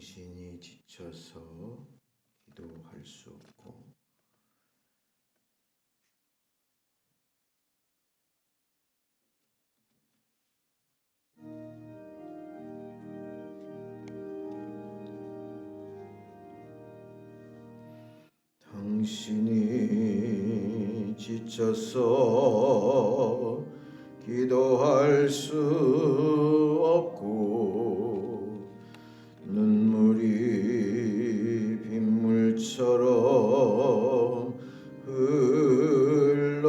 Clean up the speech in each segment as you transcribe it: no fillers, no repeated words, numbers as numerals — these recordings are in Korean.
당신이 지쳐서 기도할 수 없고 당신이 지쳐서 기도할 수 없고 눈물이 빗물처럼 흘러내릴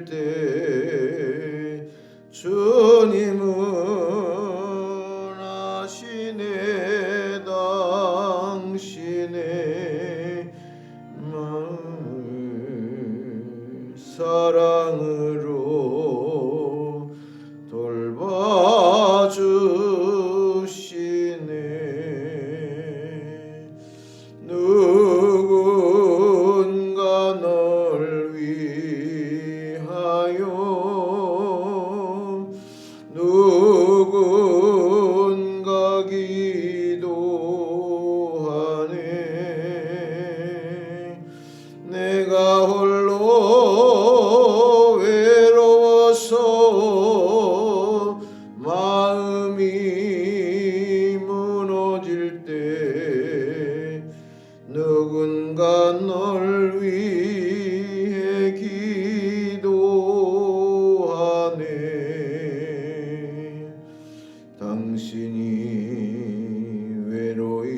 때 주님은 아시네 당신의 마음을 사랑으로 돌봐주시네. 누군가 널 위하여 누군가 기도하네. 내가 홀로 외로워서 마음이 무너질 때 누군가 널 위해 기도하네. 당신이 외로이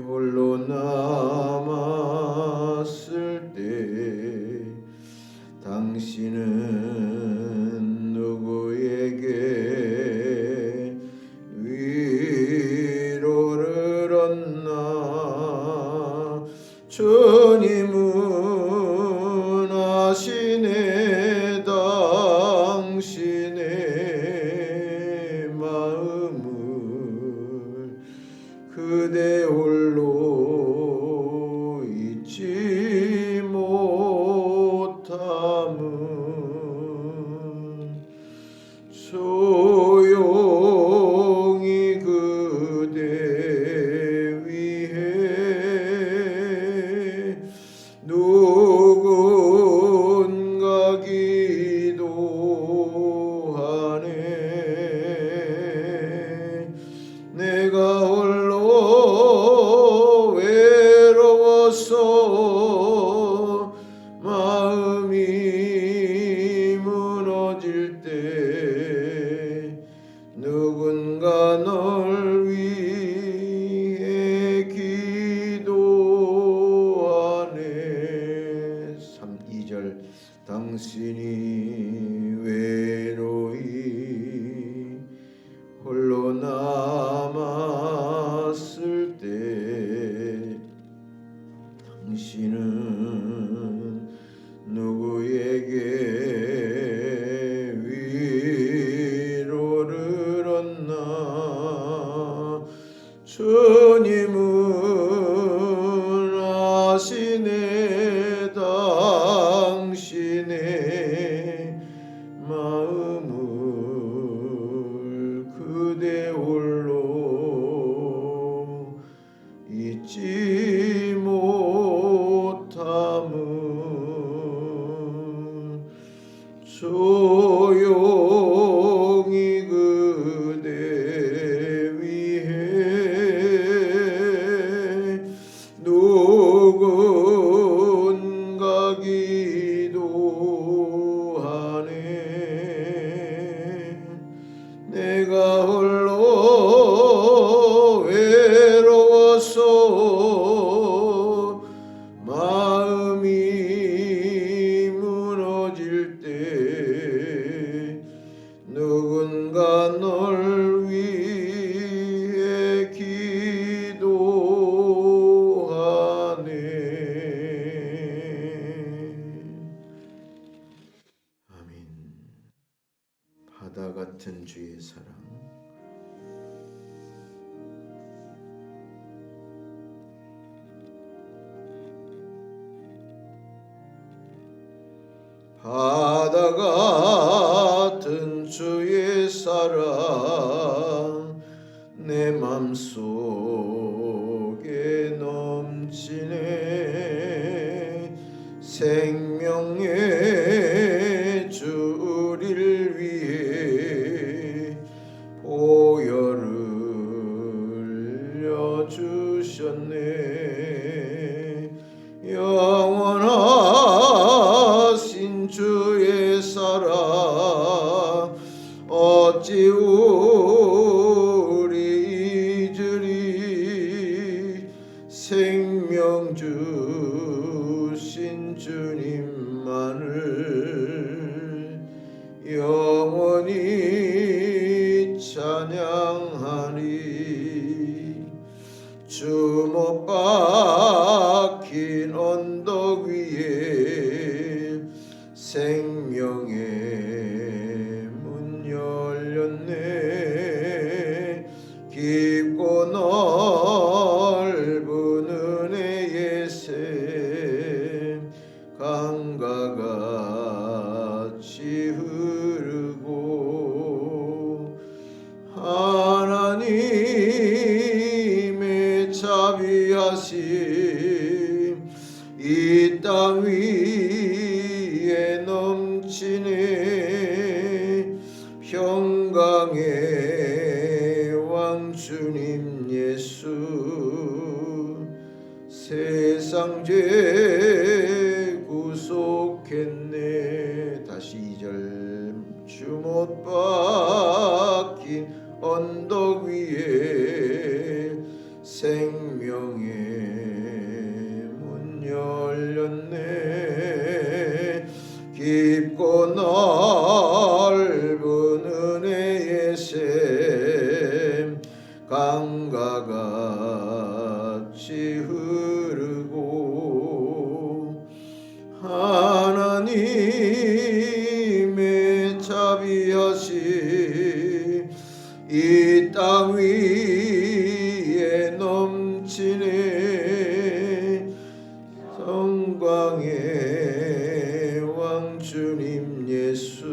홀로 남았을 때 당신은 누구에게 위로를 얻나. 주님은 아시네 당신의 마음을 그대 홀로 잊지 못함은 조용히 그대 위해 누군가 기도하네. 내가 홀로 외로워서 마음이 무너질 때 누군가 널 위해 기도하네. 2절 당신이 외로이 홀로 남았을 때 당신은 누구에게 위로를 얻나. 주님은 아시네 당신의 마음을 그대 홀로 잊지 못함은 조용히 그대 위해 누군가 기도하네. 내가 홀로 외로워서 마음이 무너질 때 누군가 널 위해 기도하네. 아멘. 바다 같은 주의 사랑, 바다 같은 주의 사랑 내 맘 주셨네. 영원하신 주의 사랑 어찌 우리 잊으리. 생명 주신 주님만을 영원히 찬양하리. 주 못 박힌 언덕 위에 생명의 문 열렸네. 깊고 넓은 은혜의 샘 강과 같이 흐르고 하나님의 자비하심 이 땅 위에 넘치네. 평강의 왕 주님 예수 세상 죄 구속했네. 다시 2절 주 못 박힌 언덕 위에 생명의 문 열렸네. 깊고 넓은 은혜의 샘 강과 같이 흐르고 하나님의 자비하심 이 땅 위에 넘치네. 성광의 왕 주님 예수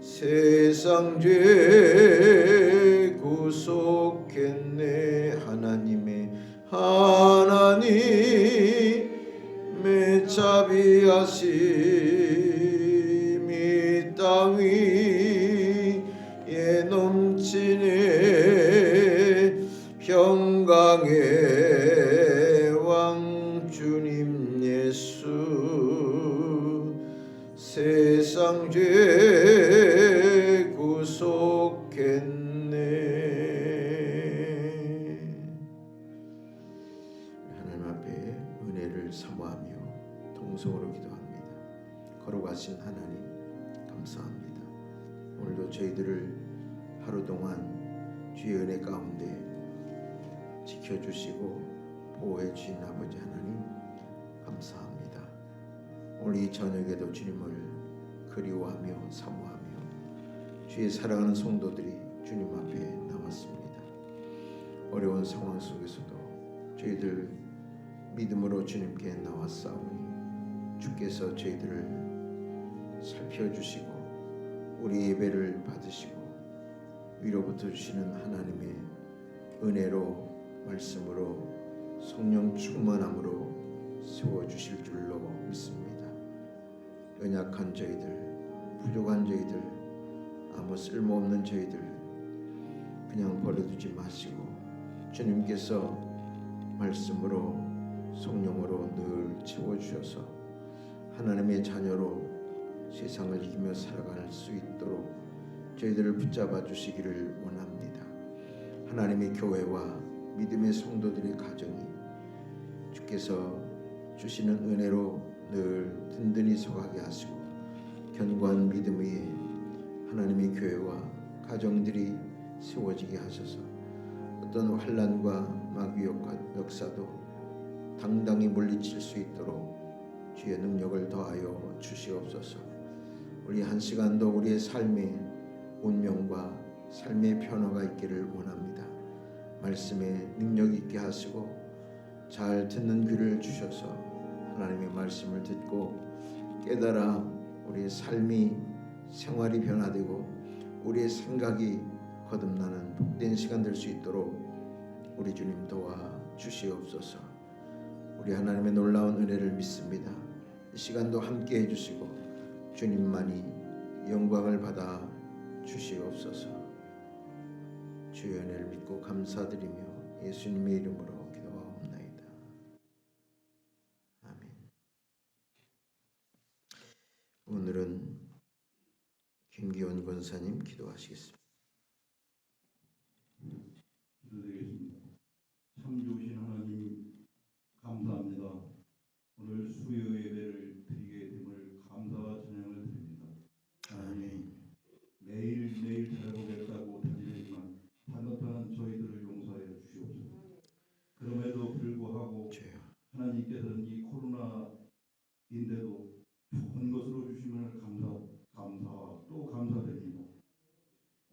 세상 죄 구속했네. 하나님의 자비하심 이 땅 위에 넘치네. 평강의 왕 주님 예수 세상 죄 구속했네. 하나님 앞에 은혜를 사모하며 통성으로 기도합니다. 걸어가신 하나님 감사합니다. 오늘도 저희들을 하루 동안 주의 은혜 가운데 지켜주시고 보호해 주신 아버지 하나님 감사합니다. 오늘 이 저녁에도 주님을 그리워하며 사모하며 주의 사랑하는 성도들이 주님 앞에 나왔습니다. 어려운 상황 속에서도 저희들 믿음으로 주님께 나왔사오니 주께서 저희들을 살펴주시고 우리 예배를 받으시고 위로부터 주시는 하나님의 은혜로 말씀으로 성령 충만함으로 세워주실 줄로 믿습니다. 연약한 저희들, 부족한 저희들, 아무 쓸모없는 저희들 그냥 버려두지 마시고 주님께서 말씀으로 성령으로 늘 채워주셔서 하나님의 자녀로 세상을 이기며 살아갈 수 있도록 저희들을 붙잡아 주시기를 원합니다. 하나님의 교회와 믿음의 성도들의 가정이 주께서 주시는 은혜로 늘 든든히 서가게 하시고 견고한 믿음 위에 하나님의 교회와 가정들이 세워지게 하셔서 어떤 환난과 마귀 역사도 당당히 물리칠 수 있도록 주의 능력을 더하여 주시옵소서. 우리 한 시간도 우리의 삶의 운명과 삶의 변화가 있기를 원합니다. 말씀에 능력 있게 하시고 잘 듣는 귀를 주셔서 하나님의 말씀을 듣고 깨달아 우리의 삶이 생활이 변화되고 우리의 생각이 거듭나는 복된 시간 될 수 있도록 우리 주님 도와 주시옵소서. 우리 하나님의 놀라운 은혜를 믿습니다. 이 시간도 함께 해주시고 주님만이 영광을 받아 주시옵소서. 주의 은혜를 믿고 감사드리며 예수님의 이름으로 기도하옵나이다. 아멘. 오늘은 김기원 권사님 기도하시겠습니다. 기도드리겠습니다. 참 좋으신 하나님 감사합니다. 오늘 수요 예배를 드리게 됨을 감사와 찬양을 드립니다. 하나님 매일 찾아보겠다고 다짐했지만 반듯한 저희들을 용서하여 주시옵소서. 그럼에도 불구하고 하나님께서는 이 코로나인데도 좋은 것으로 주심을 감사와 또 감사드립니다.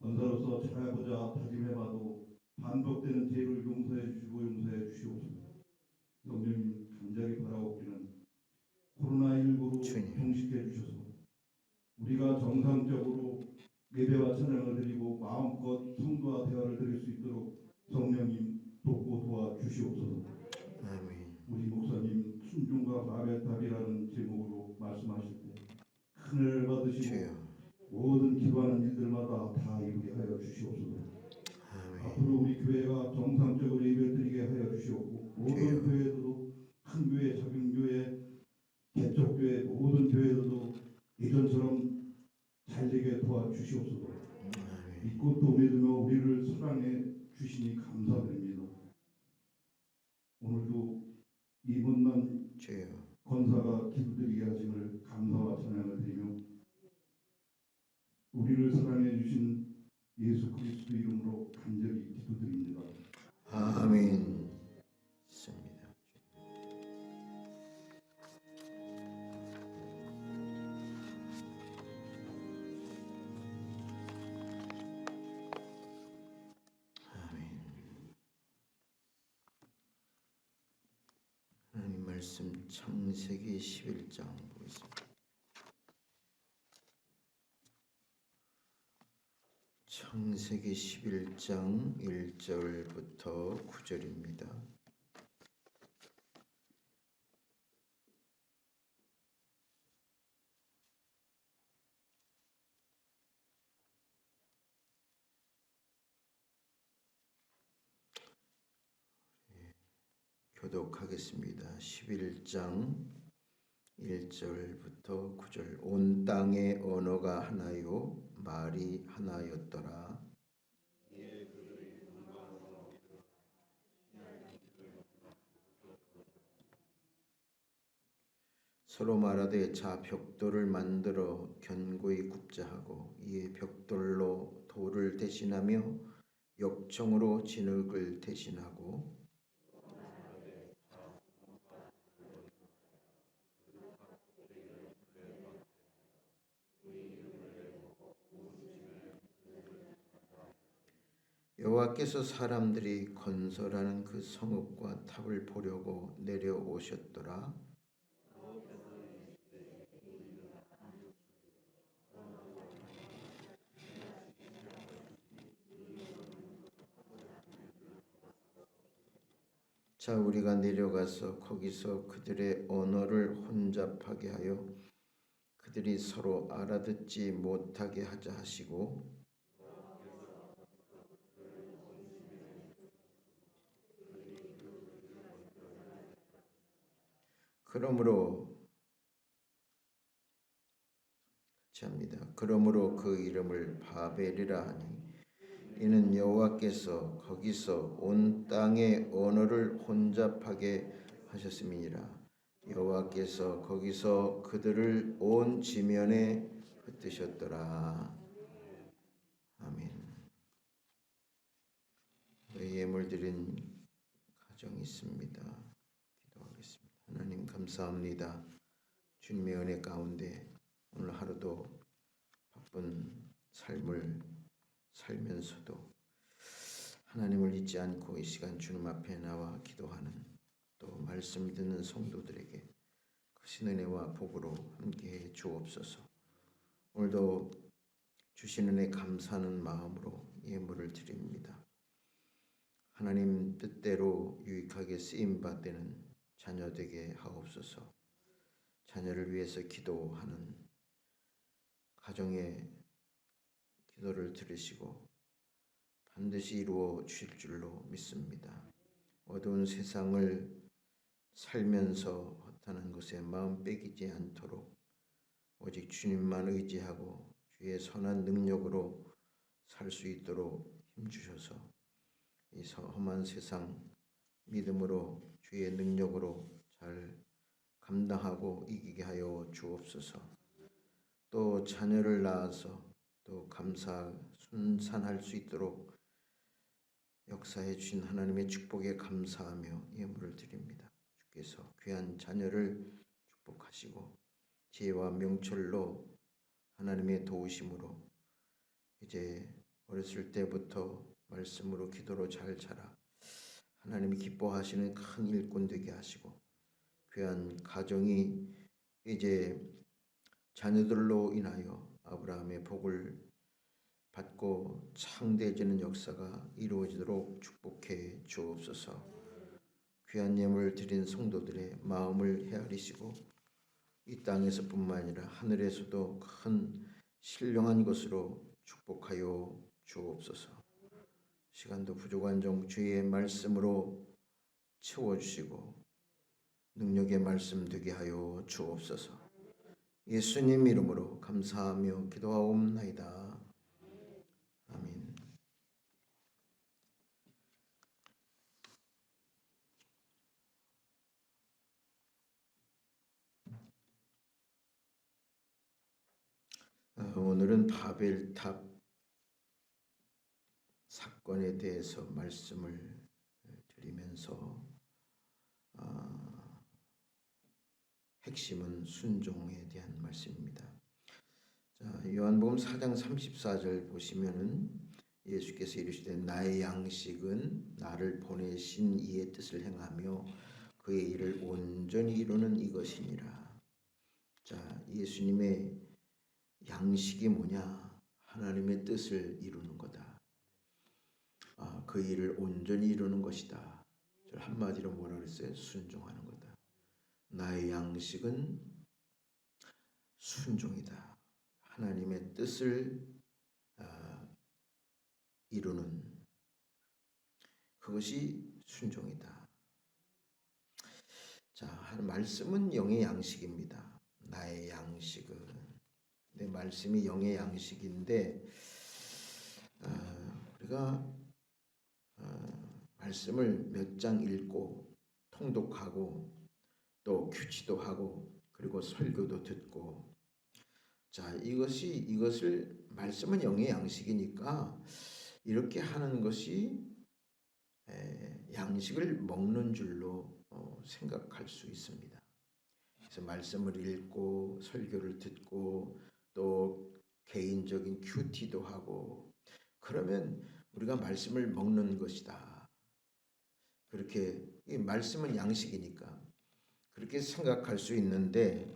권사로서 찾아보자 다짐해봐도 반복되는 죄를 용서해 주시옵소서. 성령님 간절히 바라옵기는 코로나19로 종식해 주셔서 우리가 정상적으로 예배와 찬양을 드리고 마음껏 성도와 대화를 드릴 수 있도록 성령님 돕고 도와주시옵소서. 아멘. 우리 목사님 순종과 사백답이라는 제목으로 말씀하실 때 큰 은혜를 받으시고 모든 기도하는 일들마다 다 이루게 하여 주시옵소서. 앞으로 우리 교회가 정상적으로 예배를 드리게 하여 주시옵고 모든 교회들도 큰 교회, 작은 교회, 개척교회 모든 교회들도 예전처럼 잘 되게 도와주시옵소서. 믿고 또 믿으며 우리를 사랑해 주시니 감사드립니다. 오늘도 이 못난 권사가 기도드리게 하심을 감사와 찬양을 드리며 우리를 사랑해 주신 예수 그리스도 이름으로 간절히 기도드립니다. 아멘. 있습니다. 아멘. 하나님 말씀 창세기 11장 보겠습니다. 창세기 11장 1절부터 9절입니다. 교독하겠습니다. 11장 1절부터 9절. 온 땅의 언어가 하나요 말이 하나였더라. 서로 말하되 자 벽돌을 만들어 견고히 굽자 하고 이에 벽돌로 돌을 대신하며 역청으로 진흙을 대신하고 여호와께서 사람들이 건설하는 그 성읍과 탑을 보려고 내려오셨더라. 자 우리가 내려가서 거기서 그들의 언어를 혼잡하게 하여 그들이 서로 알아듣지 못하게 하자 하시고 그러므로 그 이름을 바벨이라 하니 이는 여호와께서 거기서 온 땅의 언어를 혼잡하게 하셨음이니라. 여호와께서 거기서 그들을 온 지면에 흩으셨더라. 아멘. 예물 드린 가정이 있습니다. 기도하겠습니다. 하나님 감사합니다. 주님의 은혜 가운데 오늘 하루도 바쁜 삶을 살면서도 하나님을 잊지 않고 이 시간 주님 앞에 나와 기도하는 또 말씀 듣는 성도들에게 크신 은혜와 복으로 함께해 주옵소서. 오늘도 주신 은혜 감사하는 마음으로 예물을 드립니다. 하나님 뜻대로 유익하게 쓰임받는 자녀 되게 하옵소서. 자녀를 위해서 기도하는 가정의 기도를 들으시고 반드시 이루어 주실 줄로 믿습니다. 어두운 세상을 살면서 허탄한 것에 마음 빼기지 않도록 오직 주님만 의지하고 주의 선한 능력으로 살 수 있도록 힘주셔서 이 험한 세상 믿음으로 주의 능력으로 잘 감당하고 이기게 하여 주옵소서. 또 자녀를 낳아서 또 순산할 수 있도록 역사해 주신 하나님의 축복에 감사하며 예물을 드립니다. 주께서 귀한 자녀를 축복하시고 지혜와 명철로 하나님의 도우심으로 이제 어렸을 때부터 말씀으로 기도로 잘 자라 하나님이 기뻐하시는 큰 일꾼 되게 하시고 귀한 가정이 이제 자녀들로 인하여 아브라함의 복을 받고 창대해지는 역사가 이루어지도록 축복해 주옵소서. 귀한 예물을 드린 성도들의 마음을 헤아리시고 이 땅에서뿐만 아니라 하늘에서도 큰 신령한 것으로 축복하여 주옵소서. 시간도 부족한 종 주의 말씀으로 채워주시고 능력의 말씀 되게 하여 주옵소서. 예수님 이름으로 감사하며 기도하옵나이다. 아멘. 오늘은 바벨탑 사건에 대해서 말씀을 드리면서 핵심은 순종에 대한 말씀입니다. 자, 요한복음 4장 34절 보시면은 예수께서 이르시되 나의 양식은 나를 보내신 이의 뜻을 행하며 그의 일을 온전히 이루는 이것이니라. 자, 예수님의 양식이 뭐냐? 하나님의 뜻을 이루는 거다. 그 일을 온전히 이루는 것이다. 한마디로 뭐라 그랬어요? 순종하는 거다. 나의 양식은 순종이다. 하나님의 뜻을 이루는 그것이 순종이다. 자, 말씀은 영의 양식입니다. 나의 양식은 내 말씀이 영의 양식인데 우리가 말씀을 몇 장 읽고 통독하고 또 규치도 하고 그리고 설교도 듣고 자 이것을 말씀은 영의 양식이니까 이렇게 하는 것이 양식을 먹는 줄로 생각할 수 있습니다. 그래서 말씀을 읽고 설교를 듣고 또 개인적인 큐티도 하고 그러면 우리가 말씀을 먹는 것이다. 그렇게 이 말씀은 양식이니까 그렇게 생각할 수 있는데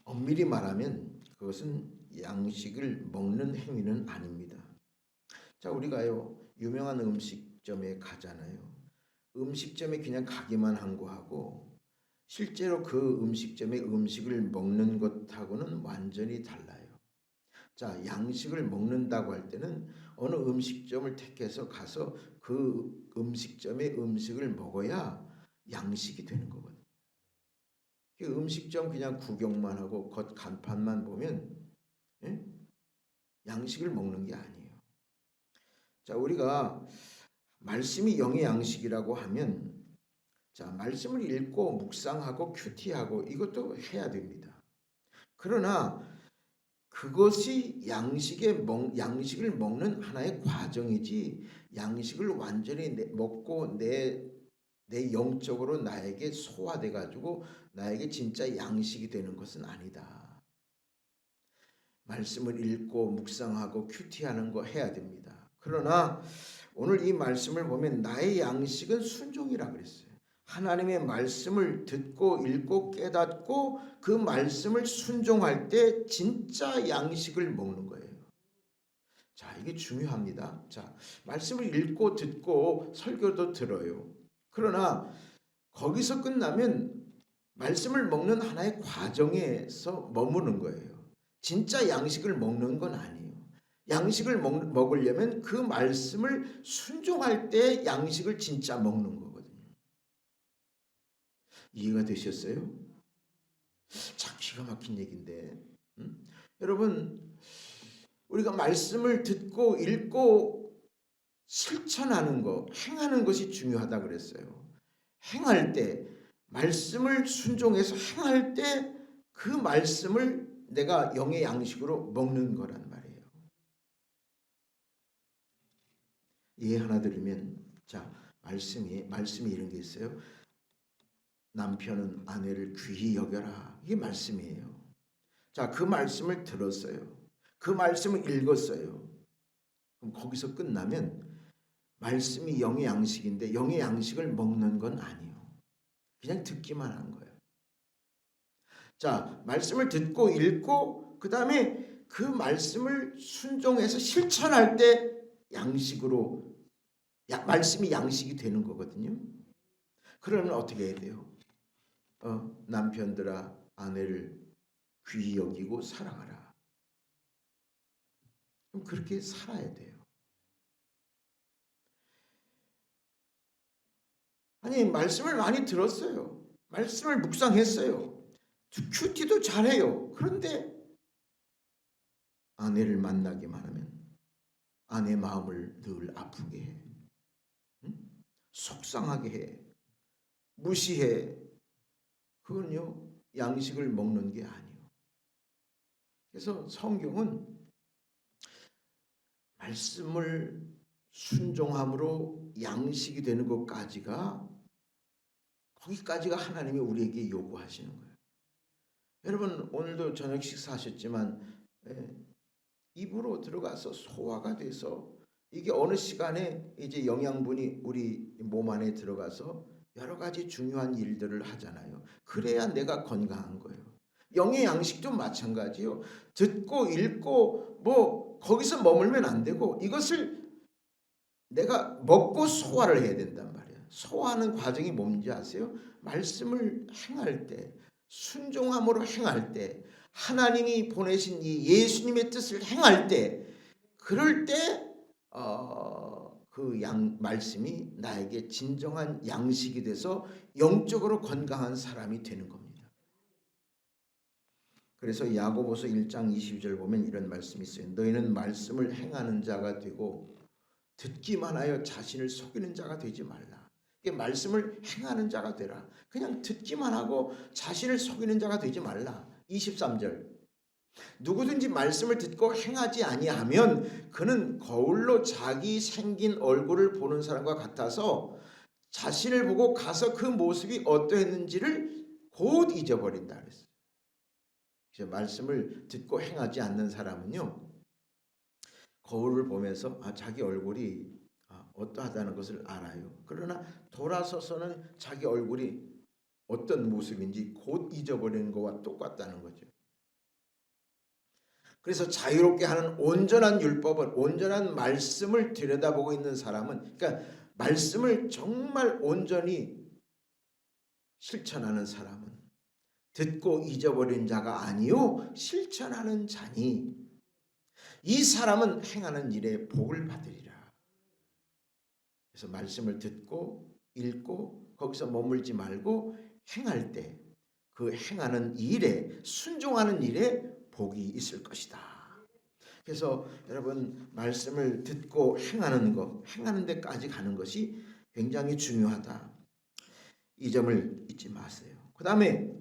엄밀히 말하면 그것은 양식을 먹는 행위는 아닙니다. 자, 우리가요 유명한 음식점에 가잖아요. 음식점에 그냥 가기만 한 거하고 실제로 그 음식점의 음식을 먹는 것하고는 완전히 달라요. 자, 양식을 먹는다고 할 때는 어느 음식점을 택해서 가서 그 음식점의 음식을 먹어야 양식이 되는 거거든요. 그 음식점 그냥 구경만 하고 겉 간판만 보면 양식을 먹는 게 아니에요. 자, 우리가 말씀이 영의 양식이라고 하면 자, 말씀을 읽고 묵상하고 큐티하고 이것도 해야 됩니다. 그러나 그것이 양식을 먹는 하나의 과정이지 양식을 완전히 먹고 내 영적으로 나에게 소화돼 가지고 나에게 진짜 양식이 되는 것은 아니다. 말씀을 읽고 묵상하고 큐티하는 거 해야 됩니다. 그러나 오늘 이 말씀을 보면 나의 양식은 순종이라 그랬어요. 하나님의 말씀을 듣고 읽고 깨닫고 그 말씀을 순종할 때 진짜 양식을 먹는 거예요. 자, 이게 중요합니다. 자, 말씀을 읽고 듣고 설교도 들어요. 그러나 거기서 끝나면 말씀을 먹는 하나의 과정에서 머무는 거예요. 진짜 양식을 먹는 건 아니에요. 양식을 먹으려면 그 말씀을 순종할 때 양식을 진짜 먹는 거거든요. 이해가 되셨어요? 참 기가 막힌 얘기인데, 여러분, 우리가 말씀을 듣고 읽고 실천하는 거, 행하는 것이 중요하다 그랬어요. 행할 때, 말씀을 순종해서 행할 때 그 말씀을 내가 영의 양식으로 먹는 거란 말이에요. 이해 하나 드리면, 자, 말씀이 이런 게 있어요. 남편은 아내를 귀히 여겨라. 이게 말씀이에요. 자, 그 말씀을 들었어요. 그 말씀을 읽었어요. 그럼 거기서 끝나면 말씀이 영의 양식인데 영의 양식을 먹는 건 아니에요. 그냥 듣기만 한 거예요. 자, 말씀을 듣고 읽고 그 다음에 그 말씀을 순종해서 실천할 때 양식으로 말씀이 양식이 되는 거거든요. 그러면 어떻게 해야 돼요? 남편들아 아내를 귀히 여기고 사랑하라. 그럼 그렇게 살아야 돼요. 아니 말씀을 많이 들었어요. 말씀을 묵상했어요. 큐티도 잘해요. 그런데 아내를 만나기만 하면 아내 마음을 늘 아프게 해. 속상하게 해. 무시해. 그건요 양식을 먹는 게 아니에요. 그래서 성경은 말씀을 순종함으로 양식이 되는 것까지가 거기까지가 하나님이 우리에게 요구하시는 거예요. 여러분 오늘도 저녁 식사하셨지만 입으로 들어가서 소화가 돼서 이게 어느 시간에 이제 영양분이 우리 몸 안에 들어가서 여러 가지 중요한 일들을 하잖아요. 그래야 내가 건강한 거예요. 영의 양식도 마찬가지요. 듣고 읽고 뭐 거기서 머물면 안 되고 이것을 내가 먹고 소화를 해야 된단 말이에요. 소화하는 과정이 뭔지 아세요? 말씀을 행할 때 순종함으로 행할 때 하나님이 보내신 이 예수님의 뜻을 행할 때 그럴 때 그 말씀이 나에게 진정한 양식이 돼서 영적으로 건강한 사람이 되는 겁니다. 그래서 야고보서 1장 22절 보면 이런 말씀이 있어요. 너희는 말씀을 행하는 자가 되고 듣기만 하여 자신을 속이는 자가 되지 말라. 말씀을 행하는 자가 되라. 그냥 듣기만 하고 자신을 속이는 자가 되지 말라. 23절 누구든지 말씀을 듣고 행하지 아니하면 그는 거울로 자기 생긴 얼굴을 보는 사람과 같아서 자신을 보고 가서 그 모습이 어떠했는지를 곧 잊어버린다 그랬어요. 그래서 말씀을 듣고 행하지 않는 사람은요 거울을 보면서 자기 얼굴이 어떠하다는 것을 알아요. 그러나 돌아서서는 자기 얼굴이 어떤 모습인지 곧 잊어버리는 것과 똑같다는 거죠. 그래서 자유롭게 하는 온전한 율법을 온전한 말씀을 들여다보고 있는 사람은 그러니까 말씀을 정말 온전히 실천하는 사람은 듣고 잊어버린 자가 아니요 실천하는 자니 이 사람은 행하는 일에 복을 받으리라. 그래서 말씀을 듣고 읽고 거기서 머물지 말고 행할 때 그 행하는 일에 순종하는 일에 복이 있을 것이다. 그래서 여러분 말씀을 듣고 행하는 것, 행하는 데까지 가는 것이 굉장히 중요하다. 이 점을 잊지 마세요. 그 다음에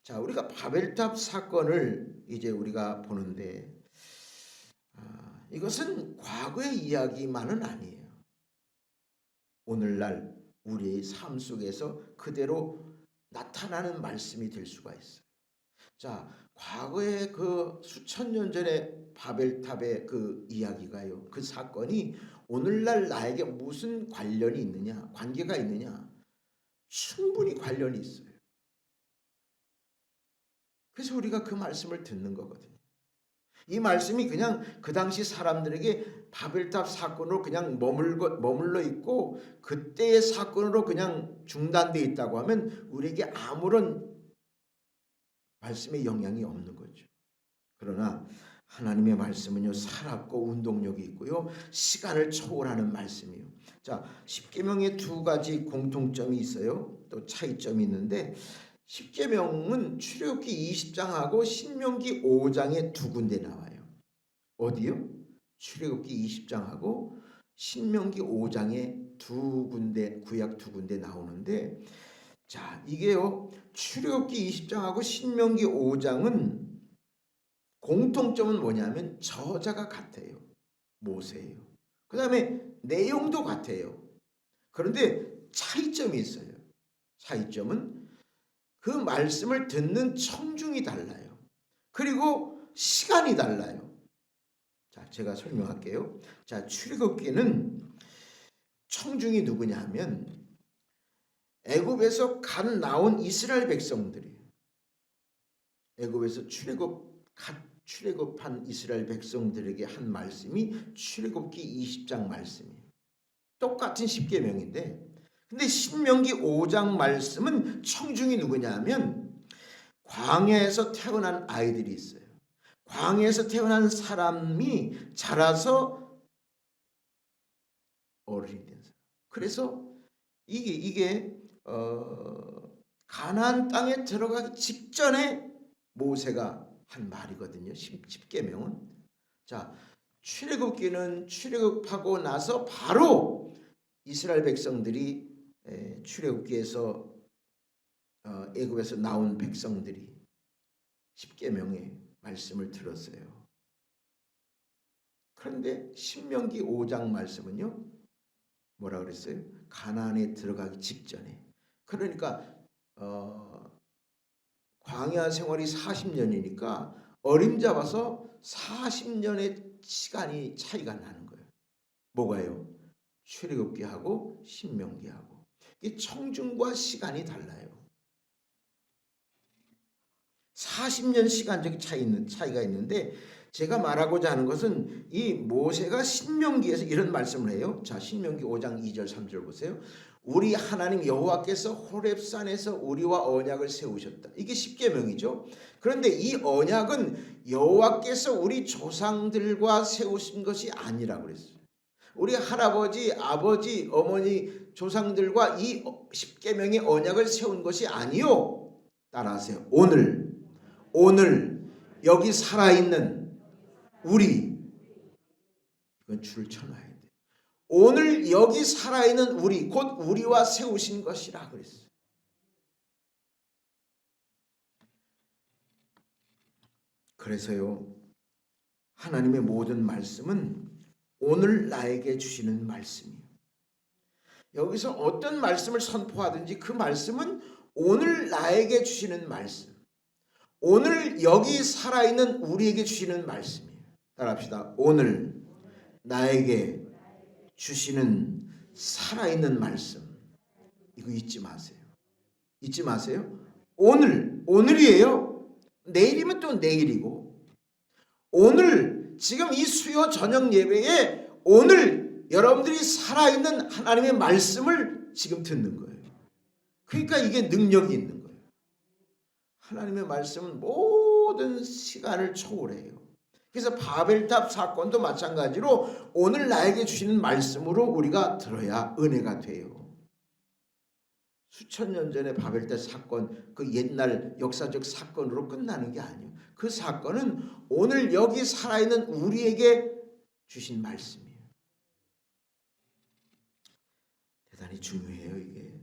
자 우리가 바벨탑 사건을 이제 우리가 보는데 이것은 과거의 이야기만은 아니에요. 오늘날 우리의 삶 속에서 그대로 나타나는 말씀이 될 수가 있어요. 자, 과거에 그 수천 년 전에 바벨탑의 그 이야기가요. 그 사건이 오늘날 나에게 무슨 관련이 있느냐, 관계가 있느냐? 충분히 관련이 있어요. 그래서 우리가 그 말씀을 듣는 거거든요. 이 말씀이 그냥 그 당시 사람들에게 바벨탑 사건으로 그냥 머물러 있고 그때의 사건으로 그냥 중단되어 있다고 하면 우리에게 아무런 말씀의 영향이 없는 거죠. 그러나 하나님의 말씀은요 살았고 운동력이 있고요 시간을 초월하는 말씀이에요. 자, 십계명에 두 가지 공통점이 있어요. 또 차이점이 있는데 십계명은 출애굽기 20장하고 신명기 5장에 두 군데 나와요. 어디요? 출애굽기 20장하고 신명기 5장에 두 군데, 구약 두 군데 나오는데, 자, 이게요 출애굽기 20장하고 신명기 5장은 공통점은 뭐냐면 저자가 같아요. 모세예요. 그 다음에 내용도 같아요. 그런데 차이점이 있어요. 차이점은 그 말씀을 듣는 청중이 달라요. 그리고 시간이 달라요. 자, 제가 설명할게요. 자, 출애굽기는 청중이 누구냐 하면 애굽에서 갓 나온 이스라엘 백성들이에요. 애굽에서 출애굽한 이스라엘 백성들에게 한 말씀이 출애굽기 20장 말씀이에요. 똑같은 십계명인데, 근데 신명기 5장 말씀은 청중이 누구냐면 광야에서 태어난 아이들이 있어요. 광야에서 태어난 사람이 자라서 어른이 된 사람. 그래서 이게 가나안 땅에 들어가기 직전에 모세가 한 말이거든요. 십계명은. 자, 출애굽기는 출애굽하고 나서 바로 이스라엘 백성들이 출애굽기에서 애굽에서 나온 백성들이 십계명의 말씀을 들었어요. 그런데 신명기 5장 말씀은요. 뭐라 그랬어요? 가나안에 들어가기 직전에. 그러니까 광야 생활이 40년이니까 어림잡아서 40년의 시간이 차이가 나는 거예요. 뭐가요? 출애굽기하고 신명기하고. 이 청중과 시간이 달라요. 40년 시간적 차이가 있는데 제가 말하고자 하는 것은 이 모세가 신명기에서 이런 말씀을 해요. 자, 신명기 5장 2절 3절 보세요. 우리 하나님 여호와께서 호렙산에서 우리와 언약을 세우셨다. 이게 십계명이죠. 그런데 이 언약은 여호와께서 우리 조상들과 세우신 것이 아니라고 그랬어요. 우리 할아버지, 아버지, 어머니, 조상들과 이 십계명의 언약을 세운 것이 아니요. 따라하세요. 오늘 여기 살아있는 우리, 이건 줄을 쳐놔야 돼. 오늘 여기 살아있는 우리, 곧 우리와 세우신 것이라 그랬어요. 그래서요, 하나님의 모든 말씀은 오늘 나에게 주시는 말씀이에요. 여기서 어떤 말씀을 선포하든지 그 말씀은 오늘 나에게 주시는 말씀, 오늘 여기 살아있는 우리에게 주시는 말씀이에요. 따라합시다. 오늘 나에게 주시는 살아있는 말씀. 이거 잊지 마세요. 잊지 마세요. 오늘이에요. 내일이면 또 내일이고, 오늘 지금 이 수요 저녁 예배에 오늘 여러분들이 살아있는 하나님의 말씀을 지금 듣는 거예요. 그러니까 이게 능력이 있는 거예요. 하나님의 말씀은 모든 시간을 초월해요. 그래서 바벨탑 사건도 마찬가지로 오늘 나에게 주시는 말씀으로 우리가 들어야 은혜가 돼요. 수천 년 전에 바벨탑 사건, 그 옛날 역사적 사건으로 끝나는 게 아니에요. 그 사건은 오늘 여기 살아있는 우리에게 주신 말씀이에요. 대단히 중요해요, 이게.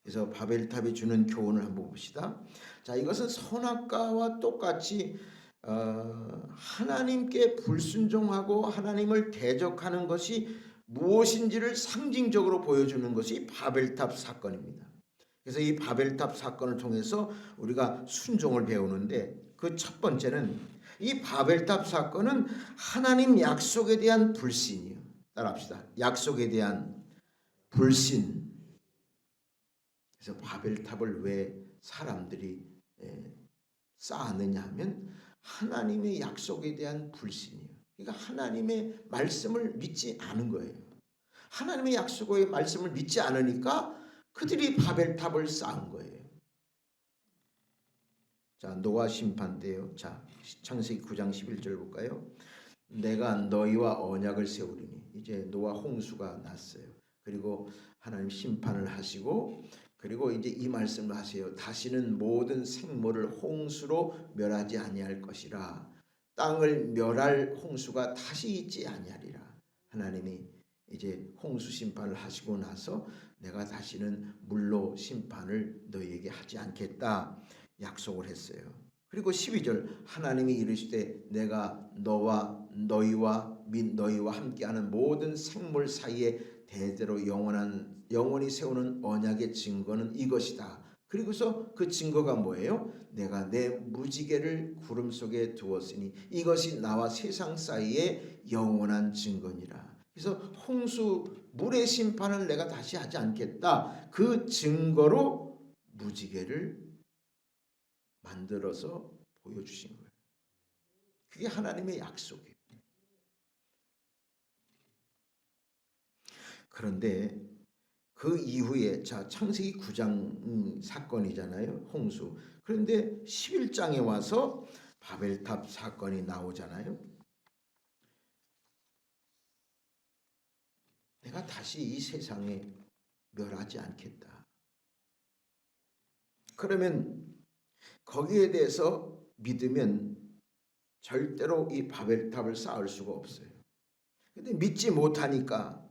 그래서 바벨탑이 주는 교훈을 한번 봅시다. 자, 이것은 선악과와 똑같이 하나님께 불순종하고 하나님을 대적하는 것이 무엇인지를 상징적으로 보여주는 것이 바벨탑 사건입니다. 그래서 이 바벨탑 사건을 통해서 우리가 순종을 배우는데, 그 첫 번째는 이 바벨탑 사건은 하나님 약속에 대한 불신이에요. 따라합시다. 약속에 대한 불신. 그래서 바벨탑을 왜 사람들이 쌓았느냐 하면 하나님의 약속에 대한 불신이에요. 그러니까 하나님의 말씀을 믿지 않은 거예요. 하나님의 약속의 말씀을 믿지 않으니까 그들이 바벨탑을 쌓은 거예요. 자, 노아 심판 때요. 자, 창세기 9장 11절 볼까요? 내가 너희와 언약을 세우리니. 이제 노아 홍수가 났어요. 그리고 하나님 심판을 하시고, 그리고 이제 이 말씀을 하세요. 다시는 모든 생물을 홍수로 멸하지 아니할 것이라. 땅을 멸할 홍수가 다시 있지 아니하리라. 하나님이 이제 홍수 심판을 하시고 나서 내가 다시는 물로 심판을 너희에게 하지 않겠다 약속을 했어요. 그리고 12절 하나님이 이르시되 내가 너희와 함께하는 모든 생물 사이에 대대로 영원히 세우는 언약의 증거는 이것이다. 그리고서 그 증거가 뭐예요? 내가 내 무지개를 구름 속에 두었으니 이것이 나와 세상 사이에 영원한 증거니라. 그래서 홍수 물의 심판을 내가 다시 하지 않겠다. 그 증거로 무지개를 만들어서 보여주신 거예요. 그게 하나님의 약속이에요. 그런데 그 이후에 자 창세기 9장 사건이잖아요. 홍수. 그런데 11장에 와서 바벨탑 사건이 나오잖아요. 내가 다시 이 세상에 멸하지 않겠다. 그러면 거기에 대해서 믿으면 절대로 이 바벨탑을 쌓을 수가 없어요. 근데 믿지 못하니까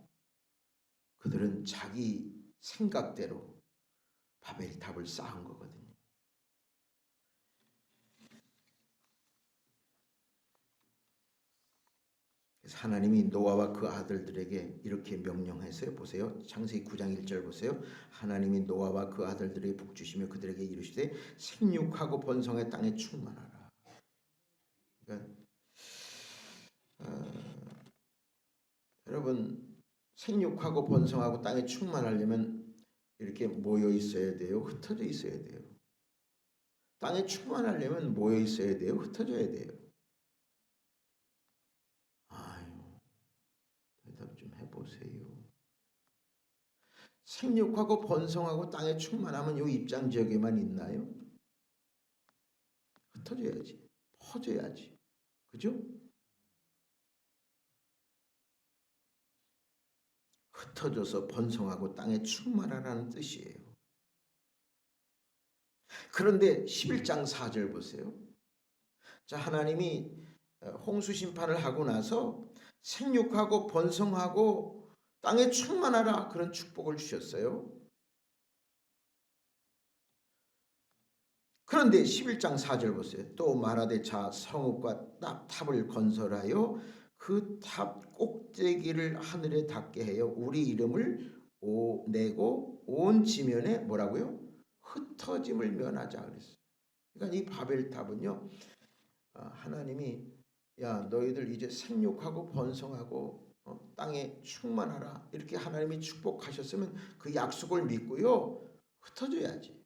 그들은 자기 생각대로 바벨탑을 쌓은 거거든요. 그래서 하나님이 노아와 그 아들들에게 이렇게 명령했어요. 보세요. 창세기 9장 1절 보세요. 하나님이 노아와 그 아들들에게 복주시며 그들에게 이르시되 생육하고 번성의 땅에 충만하라. 그러니까 여러분 생육하고 번성하고 땅에 충만하려면 이렇게 모여 있어야 돼요? 흩어져 있어야 돼요? 땅에 충만하려면 모여 있어야 돼요? 흩어져야 돼요? 아유, 대답 좀 해보세요. 생육하고 번성하고 땅에 충만하면 이 입장 지역에만 있나요? 흩어져야지, 퍼져야지, 그죠? 흩어져서 번성하고 땅에 충만하라는 뜻이에요. 그런데 11장 4절 보세요. 자, 하나님이 홍수 심판을 하고 나서 생육하고 번성하고 땅에 충만하라 그런 축복을 주셨어요. 그런데 11장 4절 보세요. 또 말하되 자 성읍과 탑을 건설하여 그 탑 꼭대기를 하늘에 닿게 하여 우리 이름을 내고 온 지면에 뭐라고요? 흩어짐을 면하자 그랬어요. 그러니까 이 바벨탑은요. 하나님이 야 너희들 이제 생육하고 번성하고 땅에 충만하라 이렇게 하나님이 축복하셨으면 그 약속을 믿고요. 흩어져야지.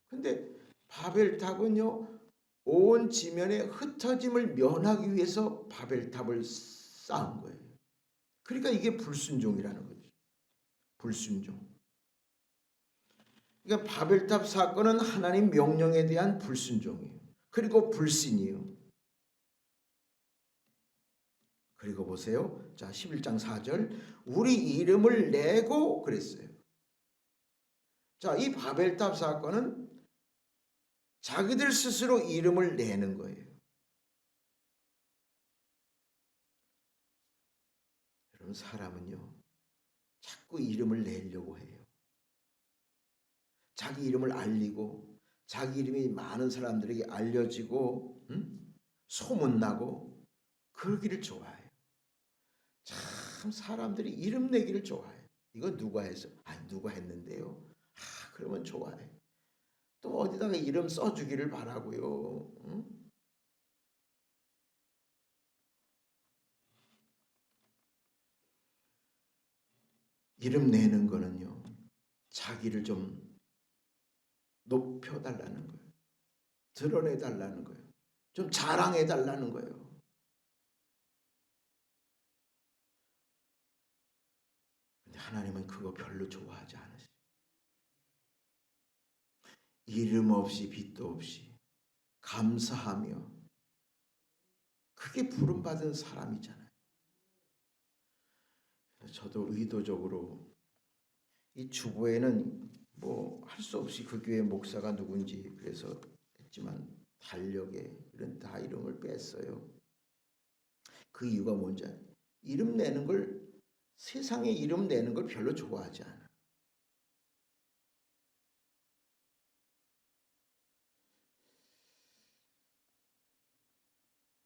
근데 바벨탑은요. 온 지면에 흩어짐을 면하기 위해서 바벨탑을 쌓은 거예요. 그러니까 이게 불순종이라는 거죠. 불순종. 그러니까 바벨탑 사건은 하나님 명령에 대한 불순종이에요. 그리고 불신이에요. 그리고 보세요. 자, 11장 4절. 우리 이름을 내고 그랬어요. 자, 이 바벨탑 사건은 자기들 스스로 이름을 내는 거예요. 여러분 사람은요. 자꾸 이름을 내려고 해요. 자기 이름을 알리고 자기 이름이 많은 사람들에게 알려지고 소문나고 그러기를 좋아해요. 참 사람들이 이름 내기를 좋아해요. 이거 누가 해서? 누가 했는데요. 그러면 좋아해. 또 어디다가 이름 써주기를 바라고요. 이름 내는 거는요. 자기를 좀 높여달라는 거예요. 드러내달라는 거예요. 좀 자랑해달라는 거예요. 근데 하나님은 그거 별로 좋아하지 않으세요. 이름 없이 빛도 없이 감사하며 그게 부름받은 사람이잖아요. 저도 의도적으로 이 주보에는 뭐 할 수 없이 그 교회 목사가 누군지 그래서 했지만 달력에 이런 다 이름을 뺐어요. 그 이유가 뭔지 알아요? 이름 내는 걸, 세상에 이름 내는 걸 별로 좋아하지 않아.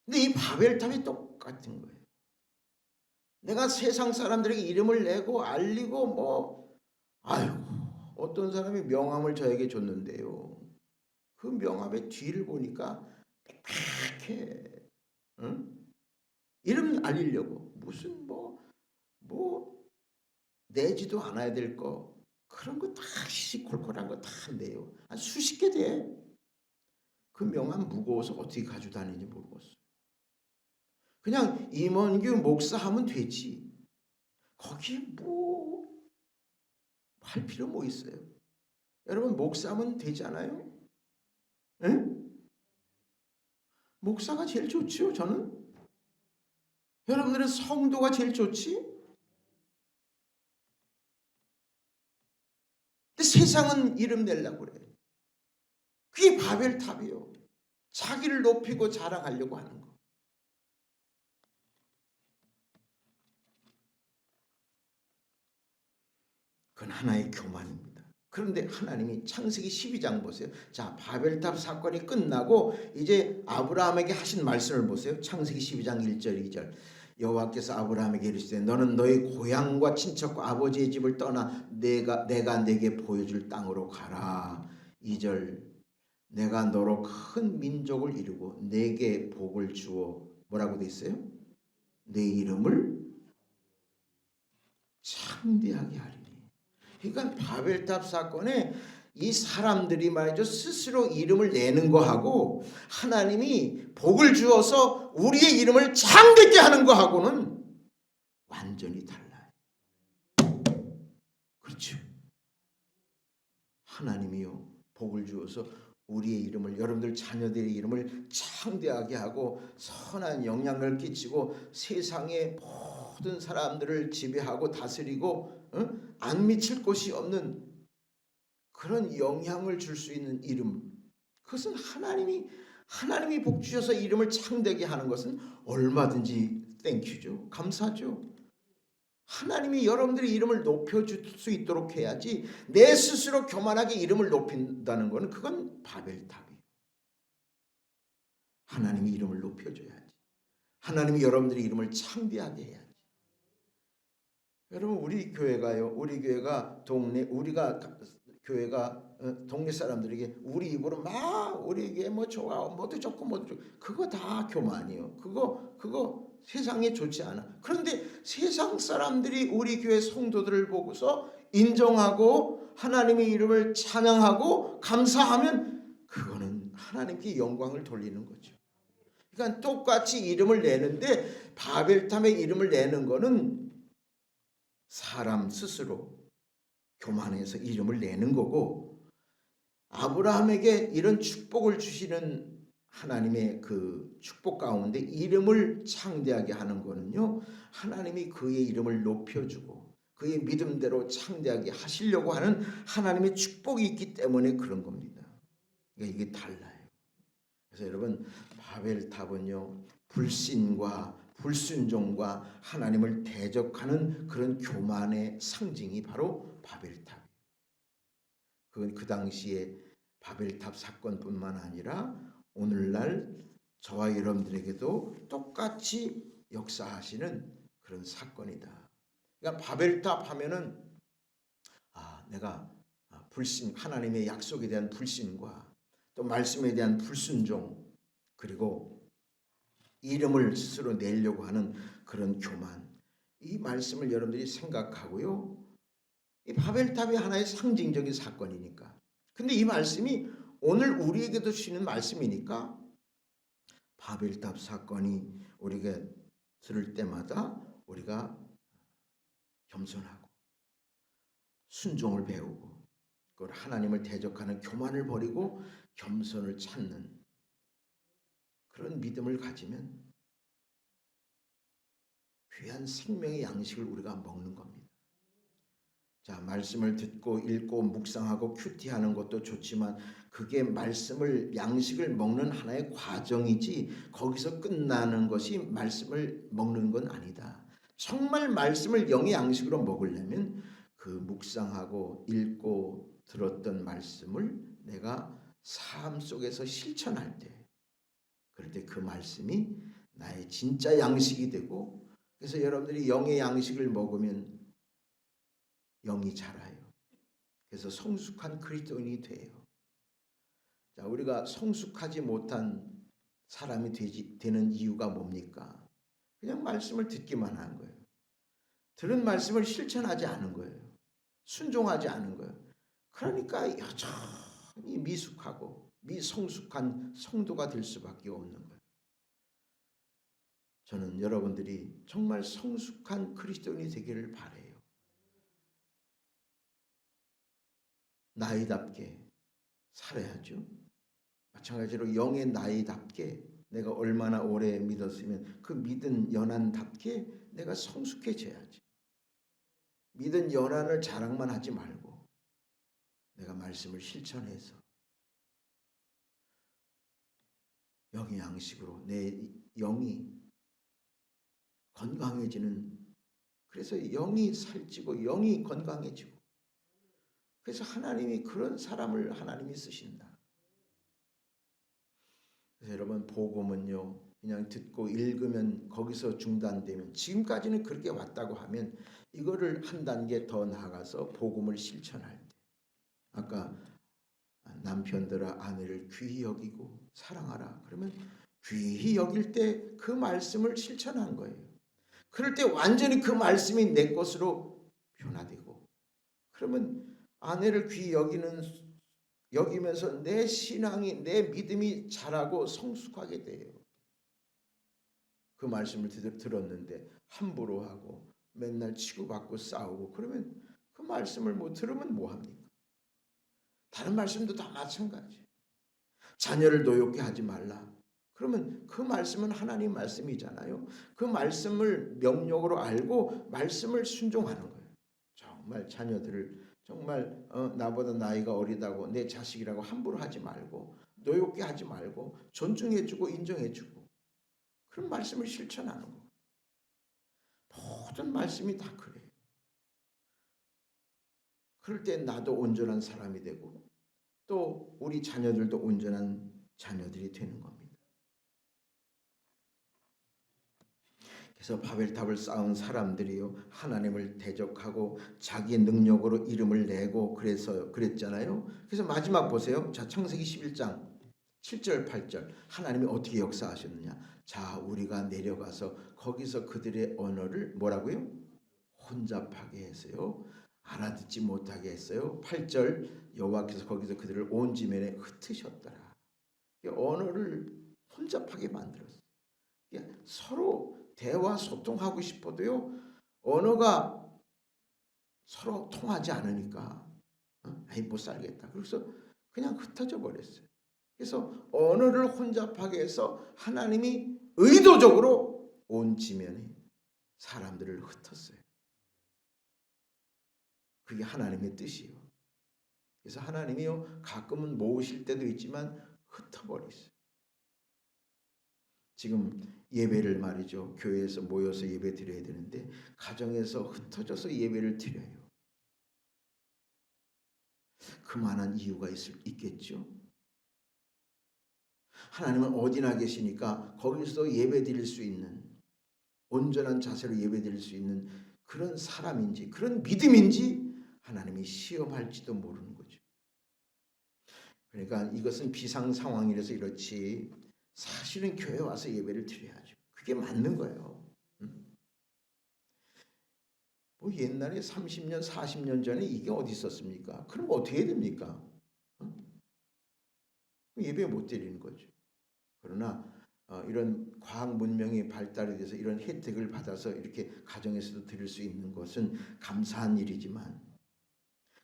근데 이 바벨탑이 똑같은 거예요. 내가 세상 사람들에게 이름을 내고 알리고 아이고, 어떤 사람이 명함을 저에게 줬는데요. 그 명함의 뒤를 보니까 빽빽해. 응? 이름 알리려고 무슨 내지도 않아야 될 거, 그런 거 다 시시콜콜한 거 다 내요. 한 수십 개 돼. 그 명함 무거워서 어떻게 가지고 다니는지 모르겠어요. 그냥 임원규 목사 하면 되지. 거기에 할 필요 뭐 있어요? 여러분 목사면 되잖아요. 응? 목사가 제일 좋지요, 저는. 여러분들은 성도가 제일 좋지? 근데 세상은 이름 내려고 그래. 그게 바벨탑이요. 자기를 높이고 자랑하려고 하는 거. 그건 하나의 교만입니다. 그런데 하나님이 창세기 12장 보세요. 자, 바벨탑 사건이 끝나고 이제 아브라함에게 하신 말씀을 보세요. 창세기 12장 1절 2절. 여호와께서 아브라함에게 이르시되 너는 너희 고향과 친척과 아버지의 집을 떠나 내가 내게 보여줄 땅으로 가라. 2절. 내가 너로 큰 민족을 이루고 내게 복을 주어 뭐라고 돼 있어요? 내 이름을 창대하게 하리니. 그러니까 바벨탑 사건에 이 사람들이 말이죠, 스스로 이름을 내는 거하고 하나님이 복을 주어서 우리의 이름을 창대케 하는 거하고는 완전히 달라요. 그렇죠? 하나님이요, 복을 주어서 우리의 이름을, 여러분들 자녀들의 이름을 창대하게 하고 선한 영향을 끼치고 세상의 모든 사람들을 지배하고 다스리고 안 미칠 곳이 없는 그런 영향을 줄 수 있는 이름, 그것은 하나님이 복 주셔서 이름을 창대하게 하는 것은 얼마든지 땡큐죠. 감사죠. 하나님이 여러분들의 이름을 높여줄 수 있도록 해야지, 내 스스로 교만하게 이름을 높인다는 것은 그건 바벨탑이에요. 하나님이 이름을 높여줘야지. 하나님이 여러분들의 이름을 창대하게 해야지. 여러분, 우리 교회가 동네 사람들에게 우리 입으로 막 우리 교회 뭐 좋아, 뭐도 좋고 뭐도 좋고, 그거 다 교만이에요. 그거 세상에 좋지 않아. 그런데 세상 사람들이 우리 교회 성도들을 보고서 인정하고 하나님의 이름을 찬양하고 감사하면 그거는 하나님께 영광을 돌리는 거죠. 그러니까 똑같이 이름을 내는데 바벨탑의 이름을 내는 거는 사람 스스로 교만해서 이름을 내는 거고, 아브라함에게 이런 축복을 주시는 하나님의 그 축복 가운데 이름을 창대하게 하는 거는요, 하나님이 그의 이름을 높여주고 그의 믿음대로 창대하게 하시려고 하는 하나님의 축복이 있기 때문에 그런 겁니다. 그러니까 이게 달라요. 그래서 여러분, 바벨탑은요, 불신과 불순종과 하나님을 대적하는 그런 교만의 상징이 바로 바벨탑이에요. 그건 그 당시에 바벨탑 사건뿐만 아니라 오늘날 저와 여러분들에게도 똑같이 역사하시는 그런 사건이다. 그러니까 바벨탑 하면은 내가 불신, 하나님의 약속에 대한 불신과 또 말씀에 대한 불순종, 그리고 이름을 스스로 내려고 하는 그런 교만, 이 말씀을 여러분들이 생각하고요, 이 바벨탑이 하나의 상징적인 사건이니까. 근데 이 말씀이 오늘 우리에게도 주시는 말씀이니까 바벨탑 사건이 우리가 들을 때마다 우리가 겸손하고 순종을 배우고 그걸 하나님을 대적하는 교만을 버리고 겸손을 찾는 그런 믿음을 가지면 귀한 생명의 양식을 우리가 먹는 겁니다. 자, 말씀을 듣고 읽고 묵상하고 큐티하는 것도 좋지만 그게 말씀을 양식을 먹는 하나의 과정이지 거기서 끝나는 것이 말씀을 먹는 건 아니다. 정말 말씀을 영의 양식으로 먹으려면 그 묵상하고 읽고 들었던 말씀을 내가 삶 속에서 실천할 때, 그럴 때 그 말씀이 나의 진짜 양식이 되고, 그래서 여러분들이 영의 양식을 먹으면 영이 자라요. 그래서 성숙한 그리스도인이 돼요. 자, 우리가 성숙하지 못한 사람이 되는 이유가 뭡니까? 그냥 말씀을 듣기만 한 거예요. 들은 말씀을 실천하지 않은 거예요. 순종하지 않은 거예요. 그러니까 여전히 미숙하고 미성숙한 성도가 될 수밖에 없는 거예요. 저는 여러분들이 정말 성숙한 그리스도인이 되기를 바라요. 나이답게 살아야죠. 마찬가지로 영의 나이답게 내가 얼마나 오래 믿었으면 그 믿은 연한답게 내가 성숙해져야지. 믿은 연한을 자랑만 하지 말고 내가 말씀을 실천해서 영의 양식으로 내 영이 건강해지는, 그래서 영이 살찌고 영이 건강해지고, 그래서 하나님이 그런 사람을 하나님이 쓰신다. 그래서 여러분, 복음은요 그냥 듣고 읽으면 거기서 중단되면, 지금까지는 그렇게 왔다고 하면 이거를 한 단계 더 나아가서 복음을 실천할 때, 아까 남편들아 아내를 귀히 여기고 사랑하라 그러면 귀히 여길 때 그 말씀을 실천한 거예요. 그럴 때 완전히 그 말씀이 내 것으로 변화되고, 그러면 아내를 귀히 여기면서 내 신앙이, 내 믿음이 자라고 성숙하게 돼요. 그 말씀을 들었는데 함부로 하고 맨날 치고받고 싸우고 그러면 그 말씀을 못 들으면 뭐합니까? 다른 말씀도 다 마찬가지. 자녀를 노엽게 하지 말라. 그러면 그 말씀은 하나님 말씀이잖아요. 그 말씀을 명령으로 알고 말씀을 순종하는 거예요. 정말 자녀들을 정말 나보다 나이가 어리다고 내 자식이라고 함부로 하지 말고 노엽게 하지 말고 존중해주고 인정해주고 그런 말씀을 실천하는 거. 모든 말씀이 다 그래요. 그럴 때 나도 온전한 사람이 되고 또 우리 자녀들도 온전한 자녀들이 되는 겁니다. 그래서 바벨탑을 쌓은 사람들이요 하나님을 대적하고 자기의 능력으로 이름을 내고 그랬잖아요. 그래서 마지막 보세요. 자, 창세기 11장 7절 8절 하나님이 어떻게 역사하셨느냐. 자, 우리가 내려가서 거기서 그들의 언어를 뭐라고요? 혼잡하게 했어요. 알아듣지 못하게 했어요. 8절 여호와께서 거기서 그들을 온 지면에 흩으셨더라. 언어를 혼잡하게 만들었어요. 서로 대화 소통하고 싶어도요 언어가 서로 통하지 않으니까 아이 못 살겠다. 그래서 그냥 흩어져 버렸어요. 그래서 언어를 혼잡하게 해서 하나님이 의도적으로 온 지면에 사람들을 흩었어요. 그게 하나님의 뜻이에요. 그래서 하나님이요 가끔은 모으실 때도 있지만 흩어버리세요. 지금 예배를 말이죠. 교회에서 모여서 예배 드려야 되는데 가정에서 흩어져서 예배를 드려요. 그만한 이유가 있겠죠. 하나님은 어디나 계시니까 거기서 예배 드릴 수 있는, 온전한 자세로 예배 드릴 수 있는 그런 사람인지 그런 믿음인지 하나님이 시험할지도 모르는 거죠. 그러니까 이것은 비상 상황이라서 이렇지 사실은 교회 와서 예배를 드려야죠. 그게 맞는 거예요. 뭐 옛날에 30년 40년 전에 이게 어디 있었습니까? 그럼 어떻게 해야 됩니까? 예배 못 드리는 거죠. 그러나 이런 과학 문명이 발달이 돼서 이런 혜택을 받아서 이렇게 가정에서도 드릴 수 있는 것은 감사한 일이지만,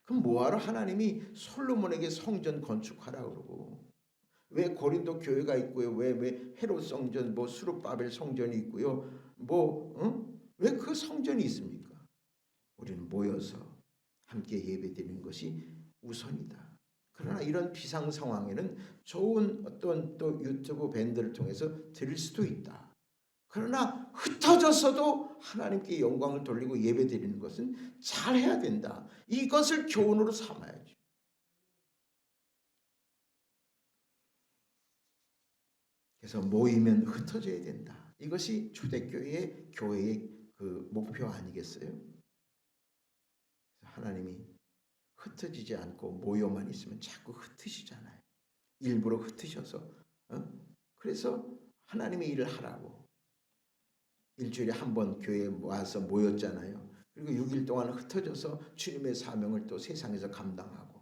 그럼 뭐하러 하나님이 솔로몬에게 성전 건축하라 그러고 왜 고린도 교회가 있고요? 왜 헤롯 성전, 뭐 수룹바벨 성전이 있고요? 왜 그 성전이 있습니까? 우리는 모여서 함께 예배드리는 것이 우선이다. 그러나 이런 비상 상황에는 좋은 어떤 또 유튜브 밴드를 통해서 드릴 수도 있다. 그러나 흩어져서도 하나님께 영광을 돌리고 예배드리는 것은 잘해야 된다. 이것을 교훈으로 삼아야죠. 그래서 모이면 흩어져야 된다. 이것이 초대교회의 교회의 그 목표 아니겠어요? 하나님이 흩어지지 않고 모여만 있으면 자꾸 흩으시잖아요. 일부러 흩으셔서 그래서 하나님의 일을 하라고 일주일에 한 번 교회에 와서 모였잖아요. 그리고 6일 동안 흩어져서 주님의 사명을 또 세상에서 감당하고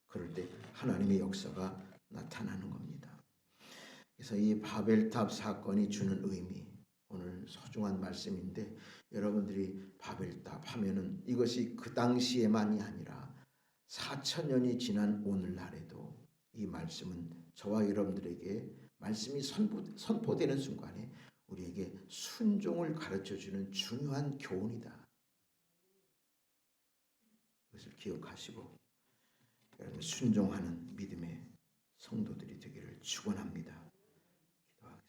그럴 때 하나님의 역사가 나타나는 겁니다. 그래서 이 바벨탑 사건이 주는 의미, 오늘 소중한 말씀인데 여러분들이 바벨탑 하면은 이것이 그 당시에만이 아니라 4,000년이 지난 오늘날에도 이 말씀은 저와 여러분들에게 말씀이 선포되는 순간에 우리에게 순종을 가르쳐주는 중요한 교훈이다. 그것을 기억하시고 여러분 순종하는 믿음의 성도들이 되기를 축원합니다. 기도하겠습니다.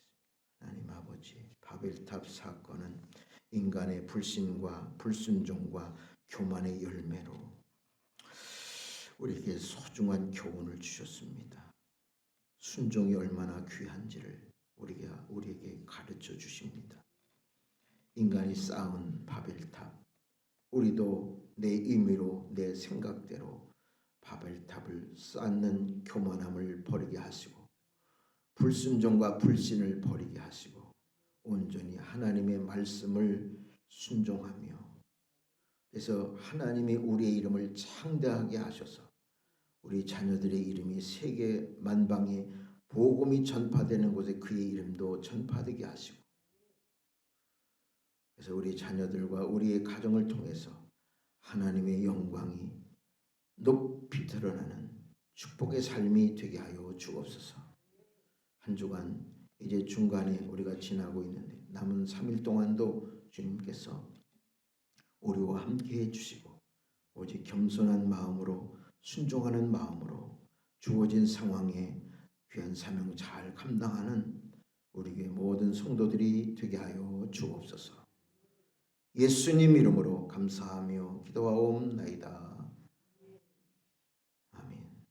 하나님 아버지, 바벨탑 사건은 인간의 불신과 불순종과 교만의 열매로 우리에게 소중한 교훈을 주셨습니다. 순종이 얼마나 귀한지를 우리에게 가르쳐 주십니다. 인간이 쌓은 바벨탑, 우리도 내 임의로 내 생각대로 바벨탑을 쌓는 교만함을 버리게 하시고 불순종과 불신을 버리게 하시고 온전히 하나님의 말씀을 순종하며 그래서 하나님이 우리의 이름을 창대하게 하셔서 우리 자녀들의 이름이 세계 만방에 복음이 전파되는 곳에 그의 이름도 전파되게 하시고 그래서 우리 자녀들과 우리의 가정을 통해서 하나님의 영광이 높이 드러나는 축복의 삶이 되게 하여 주옵소서. 한 주간 이제 중간에 우리가 지나고 있는데 남은 3일 동안도 주님께서 우리와 함께 해주시고 오직 겸손한 마음으로 순종하는 마음으로 주어진 상황에 귀한 사명 잘 감당하는 우리에게 모든 성도들이 되게 하여 주옵소서. 예수님 이름으로 감사하며 기도하옵나이다. 아멘.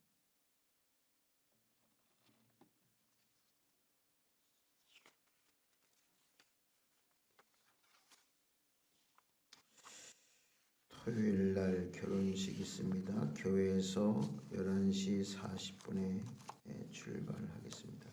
토요일 날 결혼식 있습니다. 교회에서 11시 40분에 출발하겠습니다.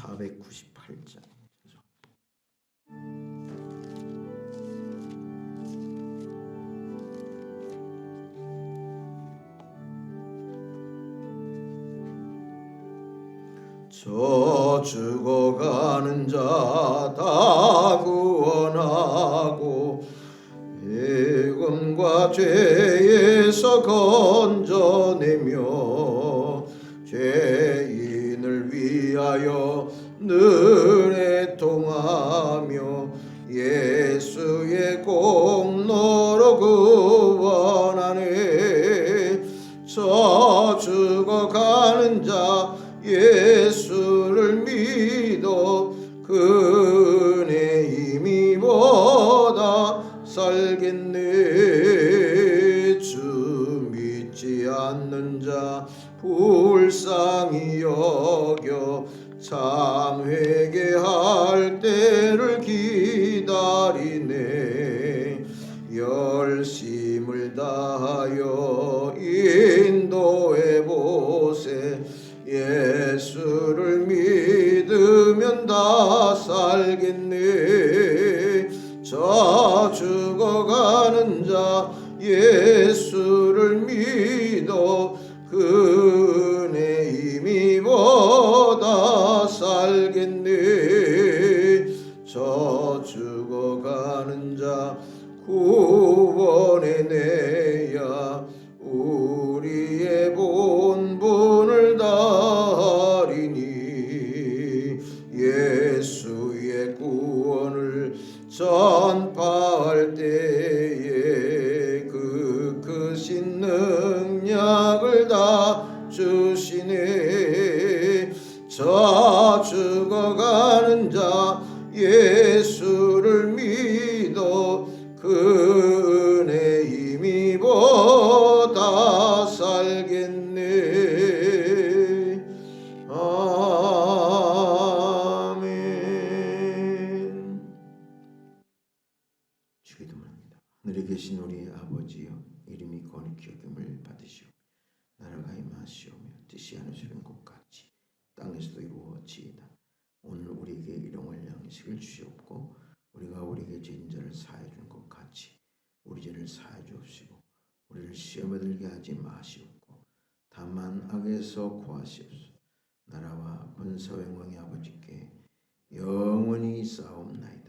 (498장) 저 죽어가는 자 다 구원하고 애금과 죄에서 건져내며 죄인을 위하여 늘 애통하며 예수의 공로로 구원하네. 저 죽어가는 자 예수를 믿어 그네 힘이보다 살겠네. 주 믿지 않는 자 불쌍히 여겨 참 회개할 때를 기다리네. 열심을 다하여 인도해 보세. 예수를 믿으면 다 살겠네. 저 죽어가는 자 예수를 믿어 그네 구원해내야 우리의 본분을 다하리니 예수의 구원을 전파할 때에 그 크신 능력을 다 주시네. 저 죽어가는 자 예수를 믿어 그 은혜 힘입어 살겠네. 아멘. 기도합니다. 하늘에 계신 우리 아버지여, 이름이 거룩히 여김을 받으시오. 나라가 임하시오며 뜻이 하늘에서 이룬 것 같이 땅에서도 이루어지이다. 오늘 우리에게 일용할 양식을 주시옵고 우리가 우리에게 죄진 자를 사하여 준 것 같이 우리 죄를 사하여 주옵시고 우리를 시험에 들게 하지 마시옵고 다만 악에서 구하시옵소서. 나라와 권세와 영광이 아버지께 영원히 있사옵나이다.